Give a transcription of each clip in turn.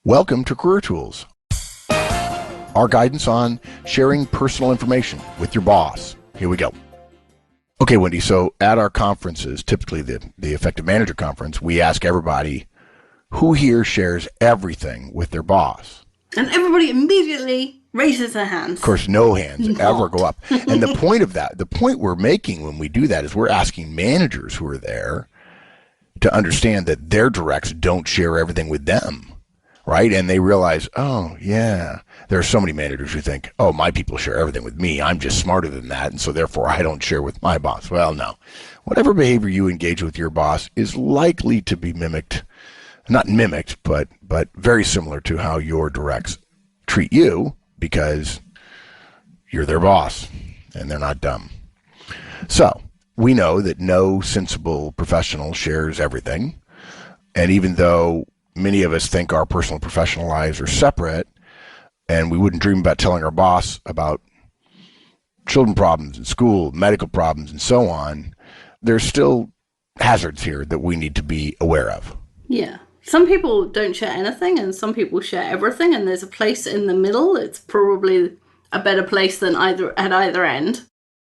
Welcome to Career Tools, our guidance on sharing personal information with your boss. Here we go. Okay, Wendy, so at our conferences, typically the Effective Manager Conference, we ask everybody who here shares everything with their boss. And everybody immediately raises their hands. Of course, no hands ever go up. And the point of that, the point we're making when we do that is we're asking managers who are there to understand that their directs don't share everything with them. Right? And they realize, oh, yeah, there are so many managers who think, oh, my people share everything with me. I'm just smarter than that. And so therefore I don't share with my boss. Well, no. Whatever behavior you engage with your boss is likely to be mimicked, not mimicked, but very similar to how your directs treat you because you're their boss and they're not dumb. So we know that no sensible professional shares everything. And even though many of us think our personal and professional lives are separate, and we wouldn't dream about telling our boss about children problems in school, medical problems, and so on. There's still hazards here that we need to be aware of. Yeah. Some people don't share anything, and some people share everything, and there's a place in the middle. It's probably a better place than at either end.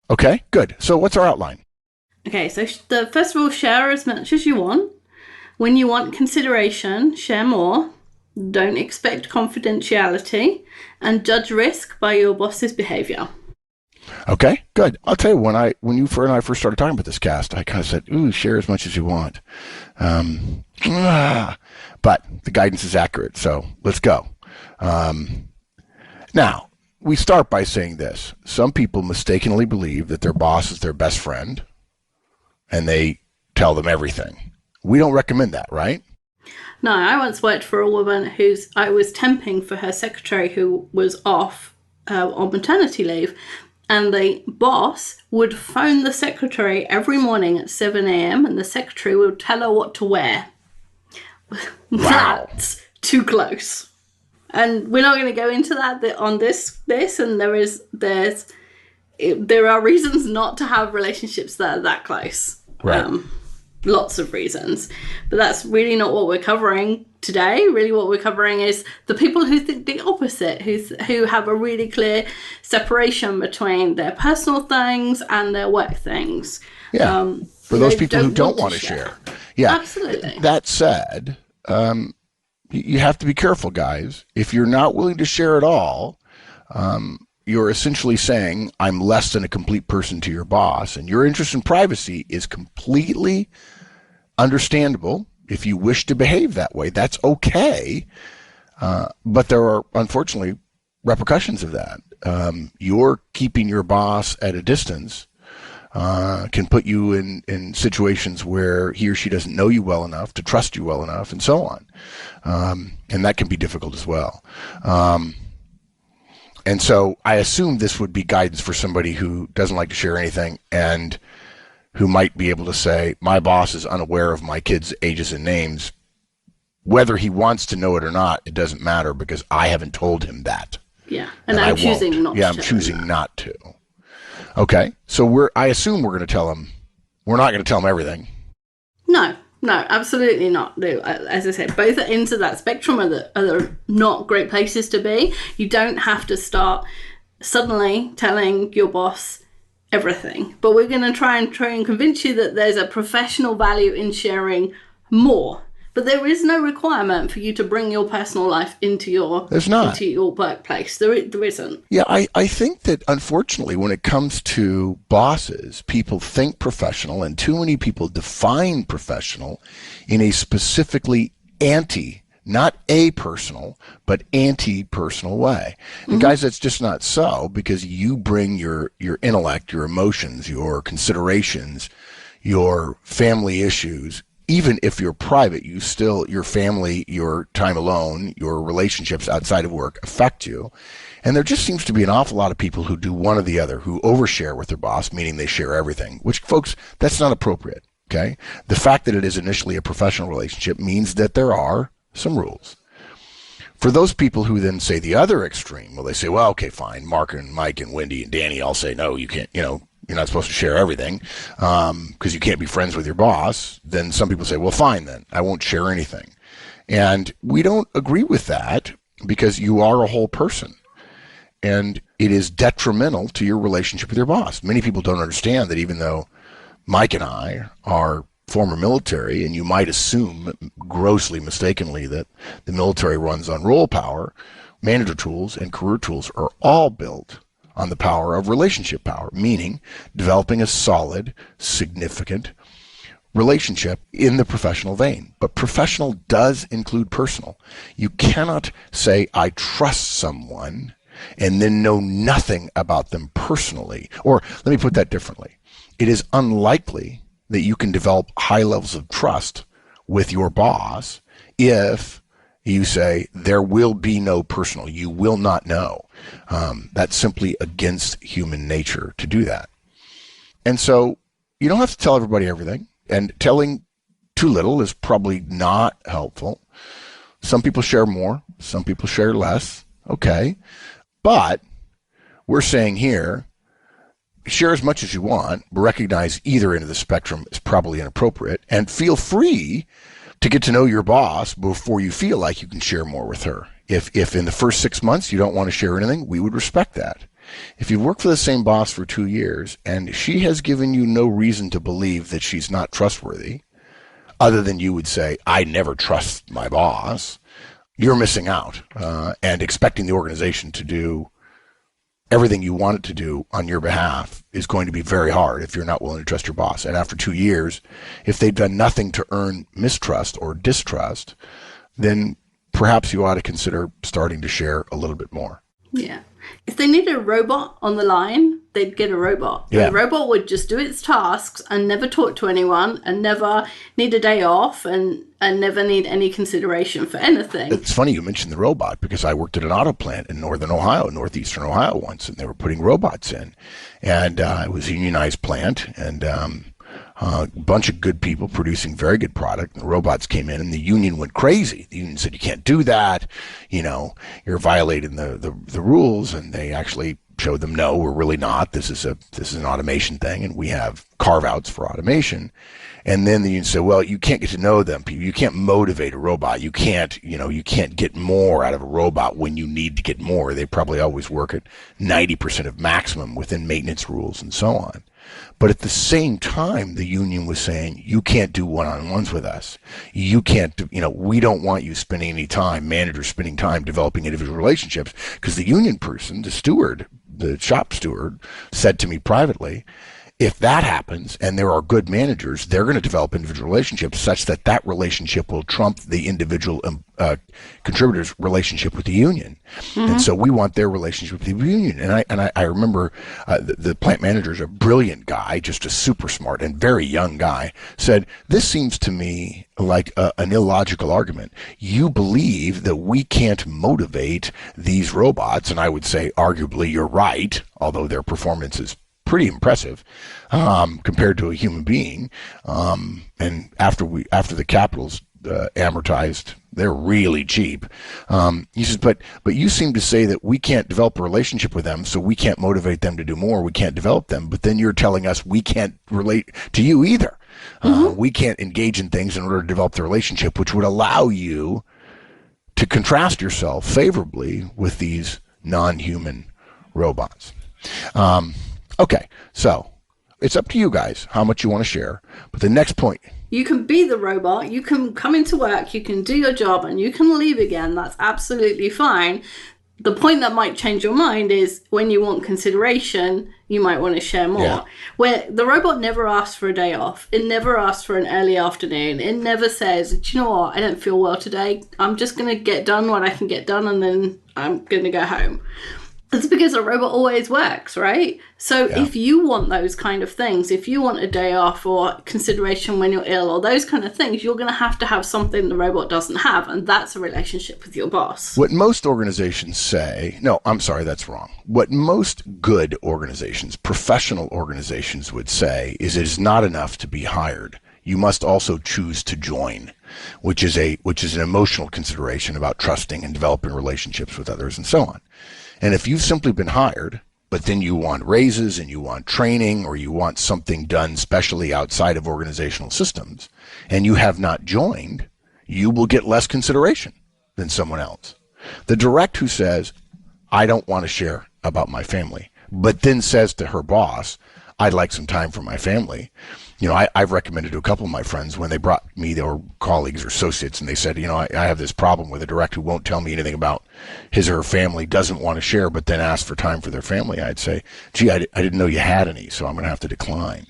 Okay, good. So what's our outline? Okay, so first of all, share as much as you want. When you want consideration, share more. Don't expect confidentiality, and judge risk by your boss's behavior. Okay, good. I'll tell you, when you and I first started talking about this cast, I kind of said, ooh, share as much as you want. But the guidance is accurate, so let's go. Now, we start by saying this. Some people mistakenly believe that their boss is their best friend, and they tell them everything. We don't recommend that, right? No, I once worked for a woman I was temping for her secretary who was off on maternity leave. And the boss would phone the secretary every morning at 7 a.m. and the secretary would tell her what to wear. Wow. That's too close. And we're not going to go into that on this, and there are reasons not to have relationships that are that close. Right. Lots of reasons, but that's really not what we're covering today. Really what we're covering is the people who think the opposite, who have a really clear separation between their personal things and their work things. Yeah, for those people who don't want to share. Yeah, absolutely. That said, you have to be careful, guys. If you're not willing to share at all, you're essentially saying, I'm less than a complete person to your boss, and your interest in privacy is completely understandable. If you wish to behave that way, that's okay. But there are, unfortunately, repercussions of that. You're keeping your boss at a distance can put you in situations where he or she doesn't know you well enough to trust you well enough, and so on. And that can be difficult as well. And so I assume this would be guidance for somebody who doesn't like to share anything and who might be able to say, my boss is unaware of my kids' ages and names. Whether he wants to know it or not, it doesn't matter because I haven't told him that. Yeah, and I'm choosing not to. Yeah, I'm choosing not to. Okay, so I assume we're going to tell him, we're not going to tell him everything. No, absolutely not. As I said, both ends of that spectrum are not great places to be. You don't have to start suddenly telling your boss everything. But we're going to try and convince you that there's a professional value in sharing more. But there is no requirement for you to bring your personal life into your workplace. There isn't. Yeah, I think that unfortunately when it comes to bosses, people think professional, and too many people define professional in a specifically not a-personal, but anti-personal way. And guys, that's just not so, because you bring your intellect, your emotions, your considerations, your family issues. Even if you're private, your family, your time alone, your relationships outside of work affect you. And there just seems to be an awful lot of people who do one or the other, who overshare with their boss, meaning they share everything, which, folks, that's not appropriate, okay? The fact that it is initially a professional relationship means that there are some rules. For those people who then say the other extreme, well, they say, well, okay, fine, Mark and Mike and Wendy and Danny all say, no, you can't, you're not supposed to share everything because you can't be friends with your boss. Then some people say, well, fine, then I won't share anything. And we don't agree with that because you are a whole person. And it is detrimental to your relationship with your boss. Many people don't understand that even though Mike and I are former military, and you might assume grossly mistakenly that the military runs on role power, manager tools and career tools are all built on the power of relationship power, meaning developing a solid, significant relationship in the professional vein. But professional does include personal. You cannot say, I trust someone, and then know nothing about them personally. Or let me put that differently. It is unlikely that you can develop high levels of trust with your boss if you say there will be no personal. You will not know. That's simply against human nature to do that. And so you don't have to tell everybody everything. And telling too little is probably not helpful. Some people share more. Some people share less. Okay. But we're saying here, share as much as you want, but recognize either end of the spectrum is probably inappropriate, and feel free to get to know your boss before you feel like you can share more with her. If in the first 6 months you don't want to share anything, we would respect that. If you've worked for the same boss for 2 years and she has given you no reason to believe that she's not trustworthy, other than you would say, I never trust my boss, you're missing out, and expecting the organization to do everything you want it to do on your behalf is going to be very hard if you're not willing to trust your boss. And after 2 years, if they've done nothing to earn mistrust or distrust, then perhaps you ought to consider starting to share a little bit more. Yeah. If they needed a robot on the line, they'd get a robot. Yeah. The robot would just do its tasks and never talk to anyone and never need a day off and never need any consideration for anything. It's funny you mentioned the robot because I worked at an auto plant in northeastern Ohio once, and they were putting robots in. And it was a unionized plant, and a bunch of good people producing very good product. And the robots came in, and the union went crazy. The union said, you can't do that. You know, you're violating the rules. And they actually showed them, no, we're really not. This is an automation thing, and we have carve-outs for automation. And then the union said, well, you can't get to know them. You can't motivate a robot. You can't get more out of a robot when you need to get more. They probably always work at 90% of maximum within maintenance rules and so on. But at the same time, the union was saying, you can't do one-on-ones with us. You can't do, we don't want you spending any time, managers spending time developing individual relationships, because the union person, the shop steward, said to me privately, if that happens and there are good managers, they're going to develop individual relationships such that relationship will trump the individual contributor's relationship with the union. Mm-hmm. And so we want their relationship with the union. And I remember the plant manager is a brilliant guy, just a super smart and very young guy, said, this seems to me like an illogical argument. You believe that we can't motivate these robots. And I would say, arguably, you're right, although their performance is pretty impressive compared to a human being. And after the capitals amortized, they're really cheap. He says, but you seem to say that we can't develop a relationship with them, so we can't motivate them to do more. We can't develop them. But then you're telling us we can't relate to you either. Mm-hmm. We can't engage in things in order to develop the relationship, which would allow you to contrast yourself favorably with these non-human robots. Okay, so it's up to you guys how much you want to share. But the next point. You can be the robot, you can come into work, you can do your job, and you can leave again. That's absolutely fine. The point that might change your mind is when you want consideration, you might want to share more. Yeah. Where the robot never asks for a day off. It never asks for an early afternoon. It never says, do you know what, I don't feel well today. I'm just going to get done what I can get done, and then I'm going to go home. It's because a robot always works, right? So if you want those kind of things, if you want a day off or consideration when you're ill or those kind of things, you're going to have something the robot doesn't have, and that's a relationship with your boss. What most organizations say, no, I'm sorry, that's wrong. What most good organizations, professional organizations would say is it is not enough to be hired. You must also choose to join, which is an emotional consideration about trusting and developing relationships with others and so on. And if you've simply been hired, but then you want raises and you want training or you want something done specially outside of organizational systems, and you have not joined, you will get less consideration than someone else. The direct who says, I don't want to share about my family, but then says to her boss, I'd like some time for my family. I've recommended to a couple of my friends when they brought me their colleagues or associates and they said, I have this problem with a direct who won't tell me anything about his or her family, doesn't want to share, but then asks for time for their family. I'd say, gee, I didn't know you had any, so I'm going to have to decline.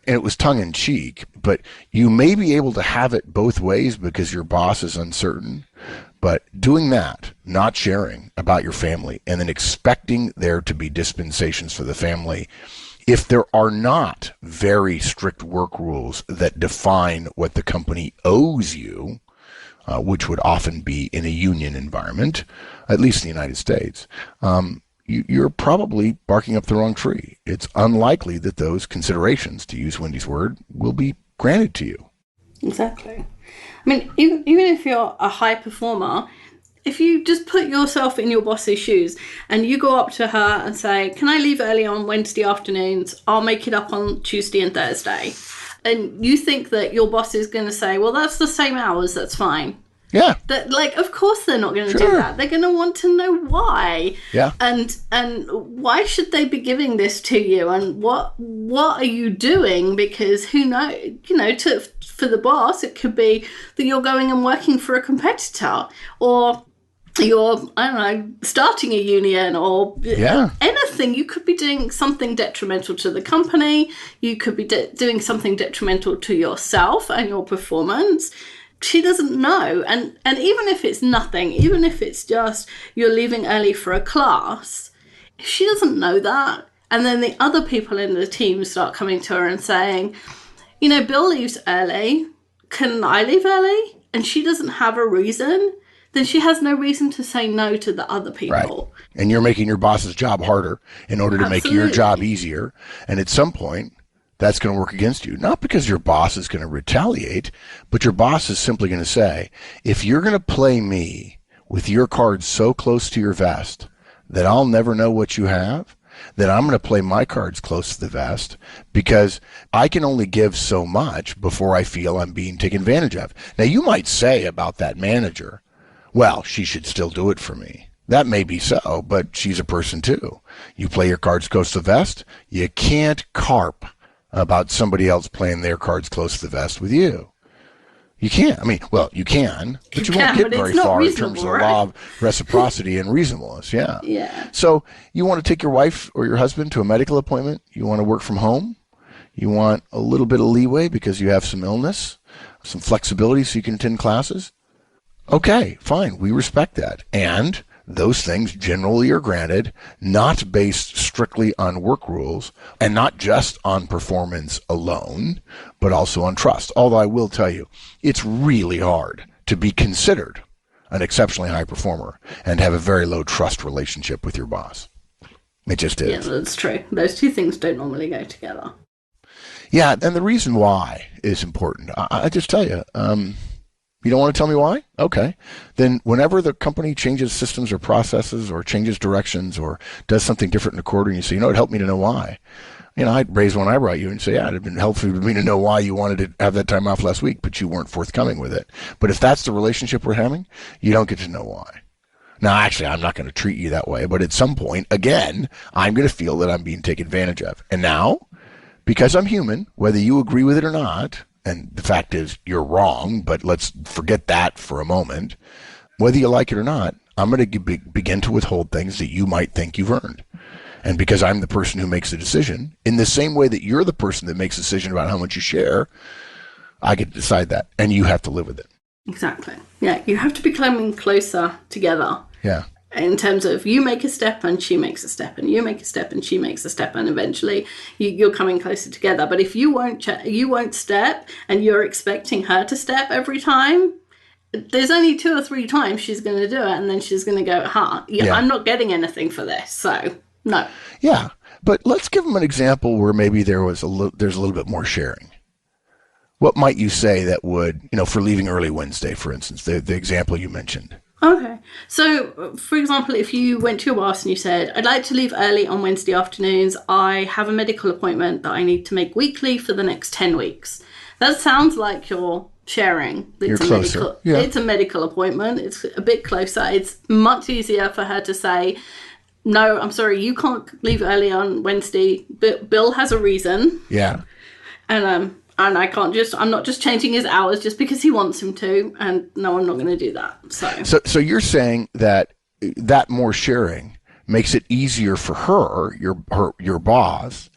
And it was tongue in cheek, but you may be able to have it both ways because your boss is uncertain. But doing that, not sharing about your family, and then expecting there to be dispensations for the family, if there are not very strict work rules that define what the company owes you, which would often be in a union environment, at least in the United States, you're probably barking up the wrong tree. It's unlikely that those considerations, to use Wendy's word, will be granted to you. Exactly. I mean, even if you're a high performer, if you just put yourself in your boss's shoes and you go up to her and say, can I leave early on Wednesday afternoons? I'll make it up on Tuesday and Thursday. And you think that your boss is going to say, well, that's the same hours, that's fine. Yeah. Of course they're not going to do that. They're going to want to know why. Yeah. And why should they be giving this to you? And what are you doing? Because who knows, for the boss, it could be that you're going and working for a competitor, or you're, starting a union, or anything. You could be doing something detrimental to the company. You could be doing something detrimental to yourself and your performance. She doesn't know. And even if it's nothing, even if it's just you're leaving early for a class, she doesn't know that. And then the other people in the team start coming to her and saying, Bill leaves early. Can I leave early? And she doesn't have a reason. Then she has no reason to say no to the other people. Right. And you're making your boss's job harder in order to make your job easier. And at some point, that's going to work against you. Not because your boss is going to retaliate, but your boss is simply going to say, if you're going to play me with your cards so close to your vest that I'll never know what you have, then I'm going to play my cards close to the vest because I can only give so much before I feel I'm being taken advantage of. Now, you might say about that manager, well, she should still do it for me. That may be so, but she's a person too. You play your cards close to the vest, you can't carp about somebody else playing their cards close to the vest with you. You can't. I mean, well, you can, but you won't get very far in terms of the law of reciprocity and reasonableness. Yeah. Yeah. So you want to take your wife or your husband to a medical appointment. You want to work from home. You want a little bit of leeway because you have some illness, some flexibility so you can attend classes. Okay, fine. We respect that. And those things generally are granted, not based strictly on work rules and not just on performance alone, but also on trust. Although I will tell you, it's really hard to be considered an exceptionally high performer and have a very low trust relationship with your boss. It just is. Yeah, that's true. Those two things don't normally go together. Yeah, and the reason why is important. I just tell you, you don't want to tell me why? Okay. Then whenever the company changes systems or processes or changes directions or does something different in a quarter and you say, it helped me to know why. I'd raise one eyebrow at you and say, yeah, it'd been helpful for me to know why you wanted to have that time off last week, but you weren't forthcoming with it. But if that's the relationship we're having, you don't get to know why. Now, actually, I'm not going to treat you that way, but at some point, again, I'm going to feel that I'm being taken advantage of. And now, because I'm human, whether you agree with it or not, and the fact is you're wrong, but let's forget that for a moment. Whether you like it or not, I'm going to begin to withhold things that you might think you've earned. And because I'm the person who makes the decision, in the same way that you're the person that makes the decision about how much you share, I get to decide that, and you have to live with it. Exactly. Yeah, you have to be coming closer together. Yeah. In terms of you make a step and she makes a step and you make a step and she makes a step and eventually you're coming closer together. But if you won't step and you're expecting her to step every time, there's only 2 or 3 times she's going to do it and then she's going to go, I'm not getting anything for this. So, no. Yeah, but let's give them an example where maybe there's a little bit more sharing. What might you say that would, for leaving early Wednesday, for instance, the example you mentioned? Okay. So, for example, if you went to your boss and you said, I'd like to leave early on Wednesday afternoons. I have a medical appointment that I need to make weekly for the next 10 weeks. That sounds like you're sharing. You're closer. Yeah. It's a medical appointment. It's a bit closer. It's much easier for her to say, no, I'm sorry, you can't leave early on Wednesday. But Bill has a reason. Yeah. And I can't I'm not just changing his hours just because he wants him to. And no, I'm not going to do that. So you're saying that more sharing makes it easier for her, your boss,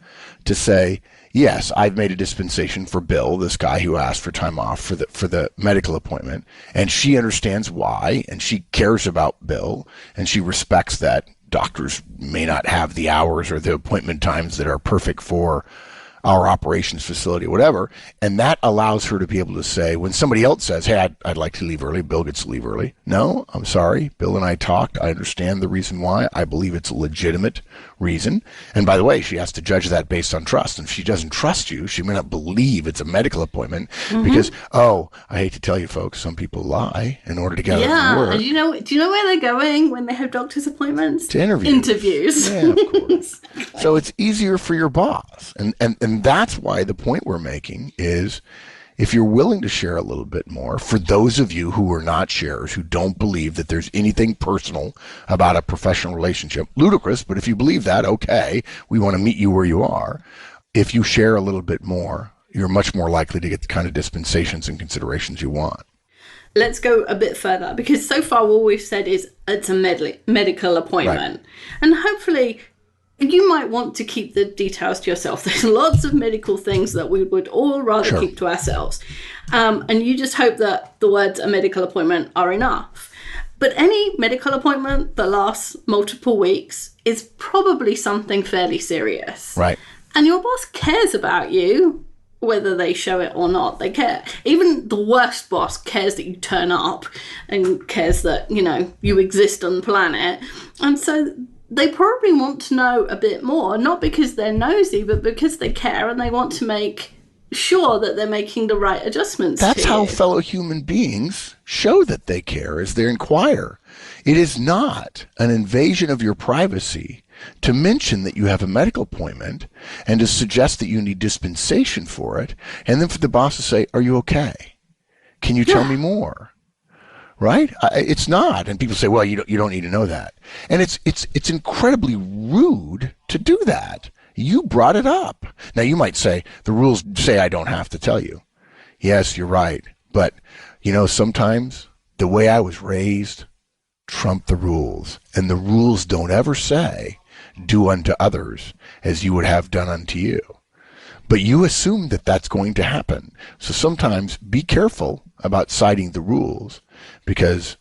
to say, yes, I've made a dispensation for Bill, this guy who asked for time off for the medical appointment, and she understands why, and she cares about Bill, and she respects that doctors may not have the hours or the appointment times that are perfect for our operations facility, whatever, and that allows her to be able to say, when somebody else says, hey, I'd like to leave early, Bill gets to leave early. No, I'm sorry, Bill and I talked. I understand the reason why. I believe it's a legitimate reason. And by the way, she has to judge that based on trust. And if she doesn't trust you, she may not believe it's a medical appointment because, I hate to tell you folks, some people lie in order to get out of work. And do you know where they're going when they have doctor's appointments? To interviews. Yeah, of course. So it's easier for your boss. And that's why the point we're making is, if you're willing to share a little bit more, for those of you who are not sharers, who don't believe that there's anything personal about a professional relationship, ludicrous, but if you believe that, okay, we want to meet you where you are. If you share a little bit more, you're much more likely to get the kind of dispensations and considerations you want. Let's go a bit further, because so far all we've said is it's a medical appointment. Right. And hopefully you might want to keep the details to yourself. There's lots of medical things that we would all rather keep to ourselves. And you just hope that the words a medical appointment are enough. But any medical appointment that lasts multiple weeks is probably something fairly serious. Right. And your boss cares about you, whether they show it or not. They care. Even the worst boss cares that you turn up and cares that, you exist on the planet. And so they probably want to know a bit more, not because they're nosy, but because they care and they want to make sure that they're making the right adjustments. That's how fellow human beings show that they care, as they inquire. It is not an invasion of your privacy to mention that you have a medical appointment and to suggest that you need dispensation for it, and then for the boss to say, are you okay? Can you tell me more? Right? It's not. And people say, well, you don't need to know that. And it's incredibly rude to do that. You brought it up. Now, you might say, the rules say I don't have to tell you. Yes, you're right. But, sometimes the way I was raised trumped the rules. And the rules don't ever say, do unto others as you would have done unto you. But you assume that that's going to happen. So sometimes be careful about citing the rules, because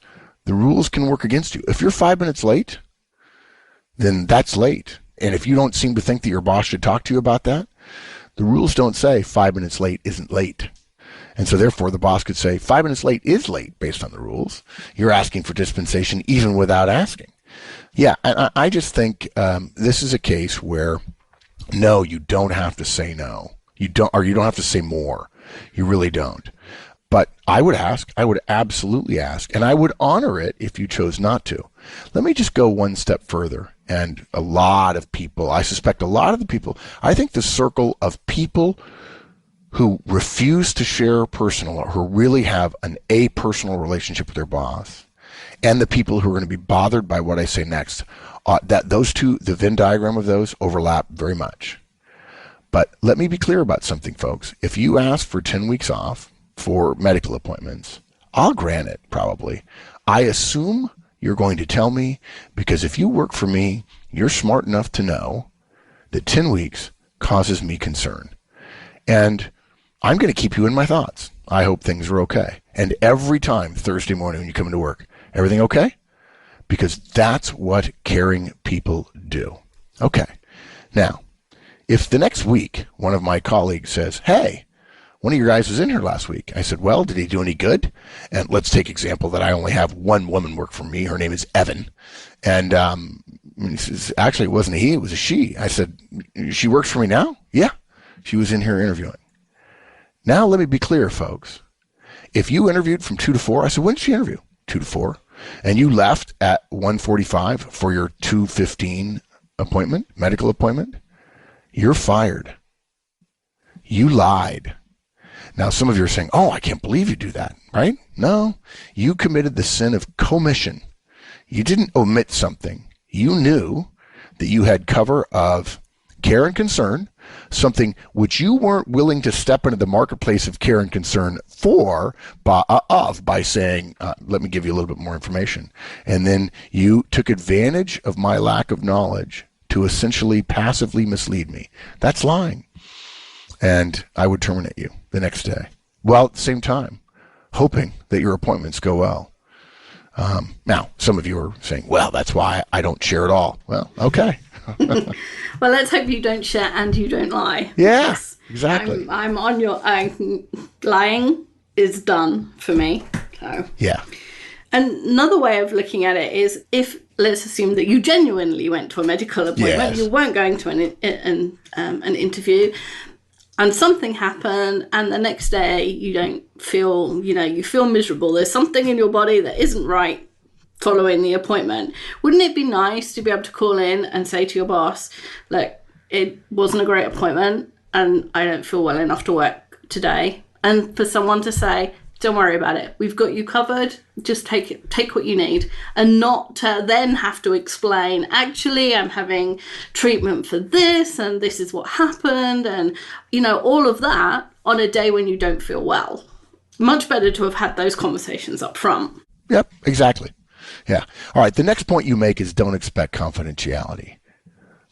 the rules can work against you. If you're 5 minutes late, then that's late. And if you don't seem to think that your boss should talk to you about that, the rules don't say 5 minutes late isn't late. And so therefore the boss could say 5 minutes late is late based on the rules. You're asking for dispensation even without asking. Yeah, I just think this is a case where, no, you don't have to say no. You don't have to say more. You really don't. But I would ask, I would absolutely ask, and I would honor it if you chose not to. Let me just go one step further. And a lot of people, I suspect a lot of the people, I think the circle of people who refuse to share personal, or who really have an apersonal relationship with their boss, and the people who are going to be bothered by what I say next, that those two, the Venn diagram of those overlap very much. But let me be clear about something, folks. If you ask for 10 weeks off for medical appointments, I'll grant it, probably. I assume you're going to tell me, because if you work for me, you're smart enough to know that 10 weeks causes me concern. And I'm going to keep you in my thoughts. I hope things are okay. And every time, Thursday morning when you come into work, everything okay? Because that's what caring people do. Okay. Now, if the next week one of my colleagues says, hey, one of your guys was in here last week. I said, well, did he do any good? And let's take example that I only have one woman work for me. Her name is Evan. And he says, actually, it wasn't a he, it was a she. I said, she works for me now? Yeah. She was in here interviewing. Now, let me be clear, folks. If you interviewed from 2 to 4, I said, when did she interview? 2 to 4. And you left at 1:45 for your 2:15 appointment, medical appointment, you're fired. You lied. Now, some of you are saying, oh, I can't believe you do that, right? No, you committed the sin of commission. You didn't omit something. You knew that you had cover of care and concern, something which you weren't willing to step into the marketplace of care and concern by saying, let me give you a little bit more information. And then you took advantage of my lack of knowledge to essentially passively mislead me. That's lying. And I would terminate you the next day. Well, at the same time, hoping that your appointments go well. Now, some of you are saying, well, that's why I don't share at all. Well, okay. Well, let's hope you don't share and you don't lie. Yeah, Yes. exactly. I'm on your lying is done for me. So. Yeah. And another way of looking at it is if, let's assume that you genuinely went to a medical appointment, Yes. you weren't going to an interview, and something happened, and the next day you don't feel, you feel miserable. There's something in your body that isn't right following the appointment. Wouldn't it be nice to be able to call in and say to your boss, look, it wasn't a great appointment and I don't feel well enough to work today, and for someone to say, don't worry about it, we've got you covered, just take what you need, and not to then have to explain, actually I'm having treatment for this and this is what happened, and all of that on a day when you don't feel well. Much better to have had those conversations up front. Yep, exactly. Yeah. All right, the next point you make is don't expect confidentiality.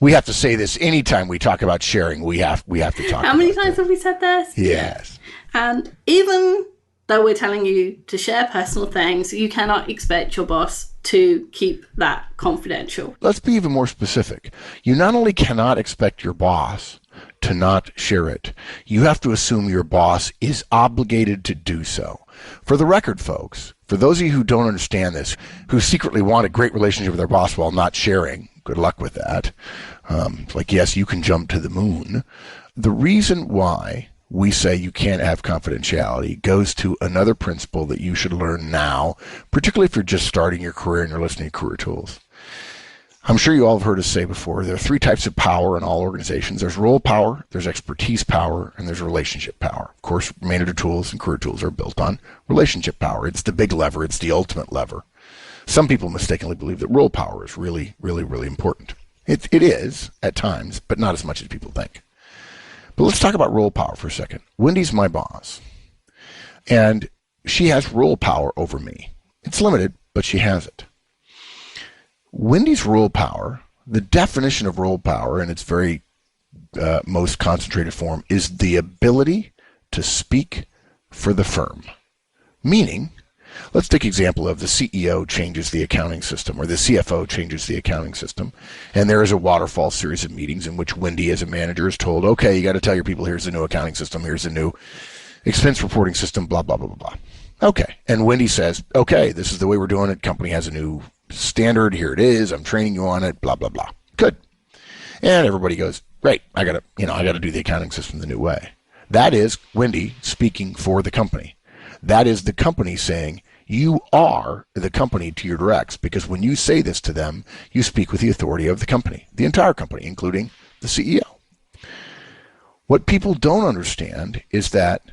We have to say this anytime we talk about sharing. We have to talk about How many times have we said this? Yes. And even though we're telling you to share personal things, you cannot expect your boss to keep that confidential. Let's be even more specific. You not only cannot expect your boss to not share it, you have to assume your boss is obligated to do so. For the record, folks, for those of you who don't understand this, who secretly want a great relationship with their boss while not sharing, good luck with that. Yes, you can jump to the moon. The reason why we say you can't have confidentiality goes to another principle that you should learn now, particularly if you're just starting your career and you're listening to Career Tools. I'm sure you all have heard us say before, there are three types of power in all organizations. There's role power, there's expertise power, and there's relationship power. Of course, Manager Tools and Career Tools are built on relationship power. It's the big lever. It's the ultimate lever. Some people mistakenly believe that role power is really, really, really important. It is at times, but not as much as people think. But let's talk about role power for a second. Wendy's my boss, and she has role power over me. It's limited, but she has it. Wendy's role power, the definition of role power in its very most concentrated form, is the ability to speak for the firm. Meaning, let's take an example of the CEO changes the accounting system, or the CFO changes the accounting system, and there is a waterfall series of meetings in which Wendy as a manager is told, okay, you got to tell your people, here's the new accounting system, here's the new expense reporting system, blah, blah, blah, blah, blah. Okay, and Wendy says, okay, this is the way we're doing it, company has a new standard, here it is, I'm training you on it, blah, blah, blah. Good. And everybody goes, great, I got to do the accounting system the new way. That is Wendy speaking for the company. That is the company saying, you are the company to your directs, because when you say this to them, you speak with the authority of the company, the entire company, including the CEO. What people don't understand is that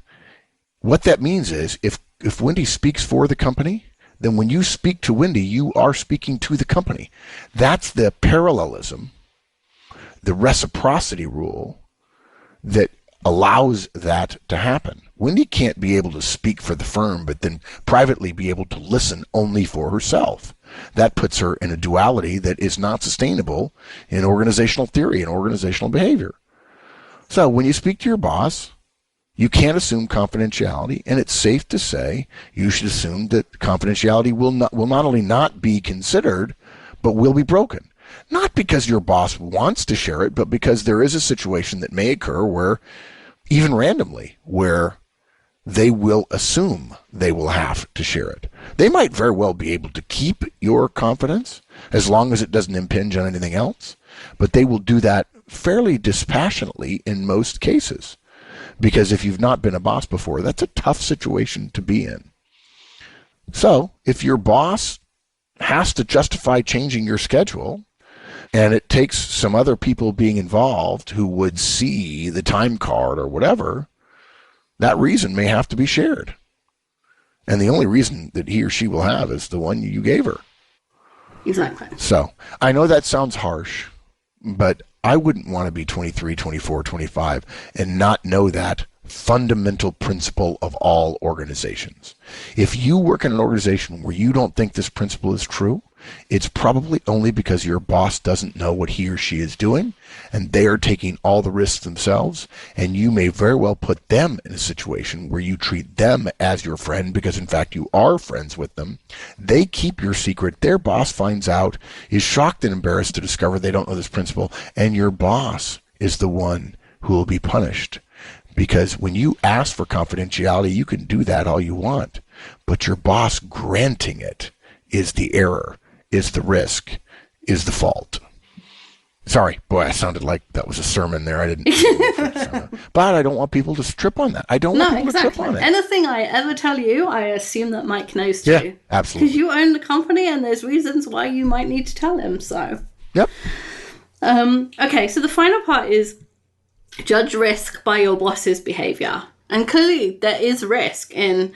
what that means is if Wendy speaks for the company, then when you speak to Wendy, you are speaking to the company. That's the parallelism, the reciprocity rule that allows that to happen. Wendy can't be able to speak for the firm, but then privately be able to listen only for herself. That puts her in a duality that is not sustainable in organizational theory and organizational behavior. So when you speak to your boss, you can't assume confidentiality, and it's safe to say you should assume that confidentiality will not only not be considered, but will be broken. Not because your boss wants to share it, but because there is a situation that may occur where, even randomly, where they will assume they will have to share it. They might very well be able to keep your confidence as long as it doesn't impinge on anything else, but they will do that fairly dispassionately in most cases. Because if you've not been a boss before, that's a tough situation to be in. So if your boss has to justify changing your schedule, and it takes some other people being involved who would see the time card or whatever, that reason may have to be shared. And the only reason that he or she will have is the one you gave her. Exactly. So I know that sounds harsh, but I wouldn't want to be 23, 24, 25 and not know that fundamental principle of all organizations. If you work in an organization where you don't think this principle is true, it's probably only because your boss doesn't know what he or she is doing, and they are taking all the risks themselves, and you may very well put them in a situation where you treat them as your friend because, in fact, you are friends with them. They keep your secret. Their boss finds out, is shocked and embarrassed to discover they don't know this principle, and your boss is the one who will be punished. Because when you ask for confidentiality, you can do that all you want, but your boss granting it is the error, is the risk, is the fault. Sorry, boy, I sounded like that was a sermon there. I didn't. But I don't want people to trip on that. I don't want people to trip on it. Anything I ever tell you, I assume that Mike knows too. Yeah, absolutely. Because you own the company and there's reasons why you might need to tell him, so. Yep. Okay, so the final part is judge risk by your boss's behavior. And clearly there is risk in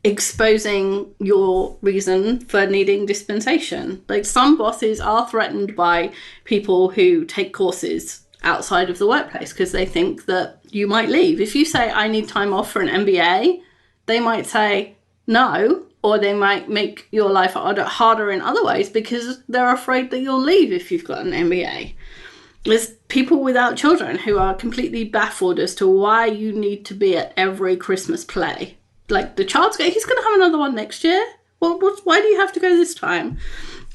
exposing your reason for needing dispensation. Like, some bosses are threatened by people who take courses outside of the workplace because they think that you might leave. If you say, I need time off for an MBA, they might say no, or they might make your life harder in other ways because they're afraid that you'll leave if you've got an MBA. There's people without children who are completely baffled as to why you need to be at every Christmas play. Like, the child's he's going to have another one next year. Well, why do you have to go this time?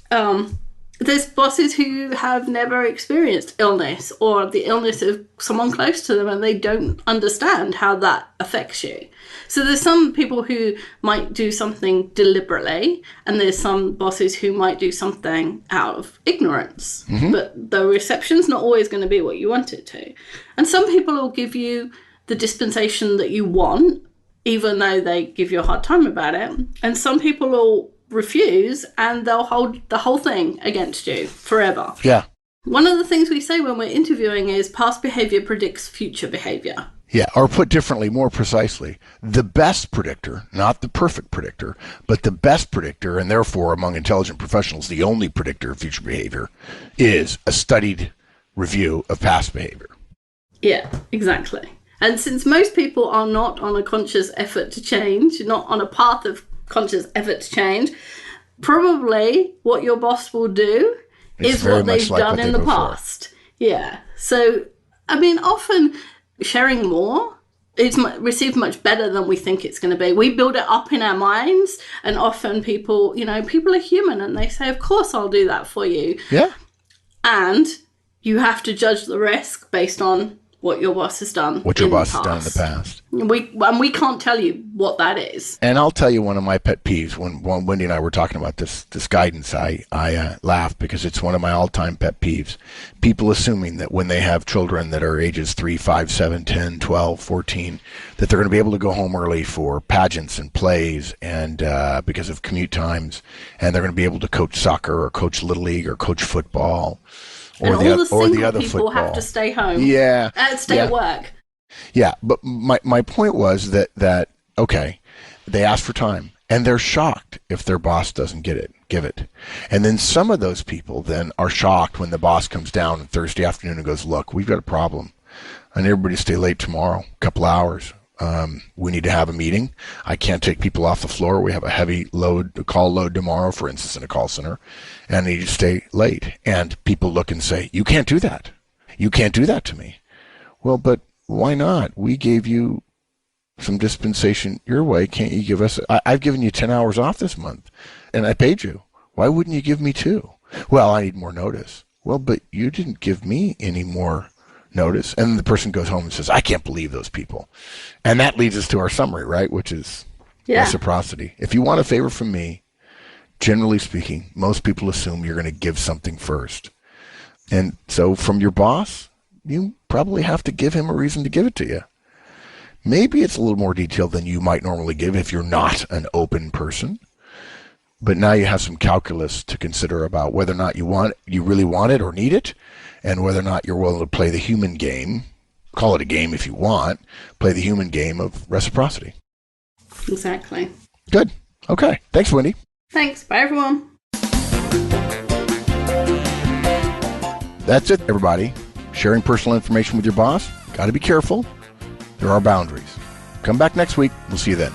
There's bosses who have never experienced illness or the illness of someone close to them, and they don't understand how that affects you. So there's some people who might do something deliberately, and there's some bosses who might do something out of ignorance. Mm-hmm. But the reception's not always going to be what you want it to. And some people will give you the dispensation that you want, even though they give you a hard time about it. And some people will refuse, and they'll hold the whole thing against you forever. Yeah. One of the things we say when we're interviewing is past behavior predicts future behavior. Yeah, or put differently, more precisely, the best predictor, not the perfect predictor, but the best predictor, and therefore among intelligent professionals, the only predictor of future behavior, is a studied review of past behavior. Yeah, exactly. And since most people are not on a conscious effort to change, not on a path of conscious effort to change, probably what your boss will do is what they've done in the past. Yeah. So, I mean, often sharing more is received much better than we think it's going to be. We build it up in our minds, and often people are human, and they say, of course I'll do that for you. Yeah. And you have to judge the risk based on what your boss has done. What your boss has done in the past. We can't tell you what that is. And I'll tell you one of my pet peeves. When Wendy and I were talking about this guidance, I laughed because it's one of my all-time pet peeves. People assuming that when they have children that are ages 3, 5, 7, 10, 12, 14, that they're going to be able to go home early for pageants and plays and because of commute times, and they're going to be able to coach soccer or coach Little League or coach football. And all the single people have to stay home. Yeah. Stay at work. Yeah, but my point was that okay, they ask for time, and they're shocked if their boss doesn't give it. And then some of those people then are shocked when the boss comes down on Thursday afternoon and goes, look, we've got a problem. I need everybody to stay late tomorrow, a couple hours. We need to have a meeting. I can't take people off the floor. We have a heavy call load tomorrow, for instance, in a call center, and I need you to stay late. And people look and say, you can't do that. You can't do that to me. Well, but why not? We gave you some dispensation your way. Can't you give us? I've given you 10 hours off this month, and I paid you. Why wouldn't you give me 2? Well, I need more notice. Well, but you didn't give me any more notice. And the person goes home and says, I can't believe those people. And that leads us to our summary, right? Which is reciprocity. If you want a favor from me, generally speaking, most people assume you're going to give something first. And so from your boss, you probably have to give him a reason to give it to you. Maybe it's a little more detailed than you might normally give if you're not an open person. But now you have some calculus to consider about whether or not you really want it or need it, and whether or not you're willing to play the human game call it a game if you want. Play the human game of reciprocity. Exactly. Good. Okay. Thanks, Wendy. Thanks. Bye, everyone. That's it, everybody. Sharing personal information with your boss. Got to be careful. There are boundaries. Come back next week. We'll see you then.